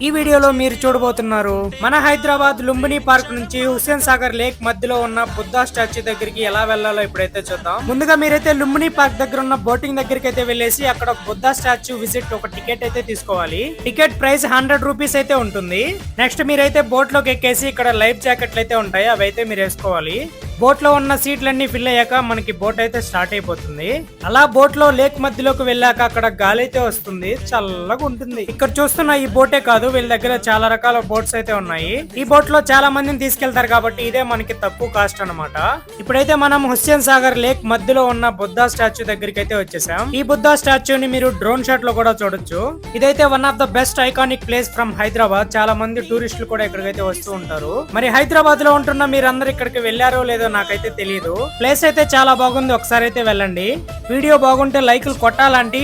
ఈ వీడియోలో మీరు చూడబోతున్నారు మన హైదరాబాద్ లుంబిని పార్క్ నుంచి హుస్సేన్ సాగర్ లేక్ మధ్యలో ఉన్న బుద్ధా స్టాచ్యూ దగ్గరికి ఎలా వెళ్లాలో ఇప్పుడైతే చూద్దాం. ముందుగా మీరైతే లుంబిని పార్క్ దగ్గర ఉన్న బోటింగ్ దగ్గరికి అయితే వెళ్ళేసి అక్కడ బుద్ధా స్టాచ్యూ విజిట్ ఒక టికెట్ అయితే తీసుకోవాలి. టికెట్ ప్రైస్ 100 రూపీస్ అయితే ఉంటుంది. నెక్స్ట్ మీరైతే బోట్ లోకి ఎక్కేసి ఇక్కడ లైఫ్ జాకెట్లు అయితే ఉంటాయి, అవి అయితే మీరు వేసుకోవాలి. బోట్ లో ఉన్న సీట్లన్నీ ఫిల్ అయ్యాక మనకి బోట్ అయితే స్టార్ట్ అయిపోతుంది. అలా బోట్ లో లేక్ మధ్యలోకి వెళ్ళాక అక్కడ గాలి అయితే వస్తుంది, చల్లగా ఉంటుంది. ఇక్కడ చూస్తున్న ఈ బోటే కాదు, వీళ్ళ దగ్గర చాలా రకాల బోట్స్ అయితే ఉన్నాయి. ఈ బోట్ లో చాలా మందిని తీసుకెళ్తారు కాబట్టి ఇదే మనకి తక్కువ కాస్ట్ అన్నమాట. ఇప్పుడైతే మనం హుస్సేన్ సాగర్ లేక్ మధ్యలో ఉన్న బుద్ధా స్టాచ్యూ దగ్గరికి అయితే వచ్చేసాం. ఈ బుద్ధా స్టాచ్యూని మీరు డ్రోన్ షాట్ లో కూడా చూడొచ్చు. ఇదైతే one of the best iconic place from Hyderabad. చాలా మంది టూరిస్టులు కూడా ఇక్కడికైతే వస్తూ ఉంటారు. మరి హైదరాబాద్ లో ఉంటున్న మీరందరూ ఇక్కడికి వెళ్లారో లేదో నాకైతే తెలియదు. ప్లేస్ అయితే చాలా బాగుంది, ఒకసారి అయితే వెళ్ళండి. వీడియో బాగుంటే లైకులు కొట్టాలంటే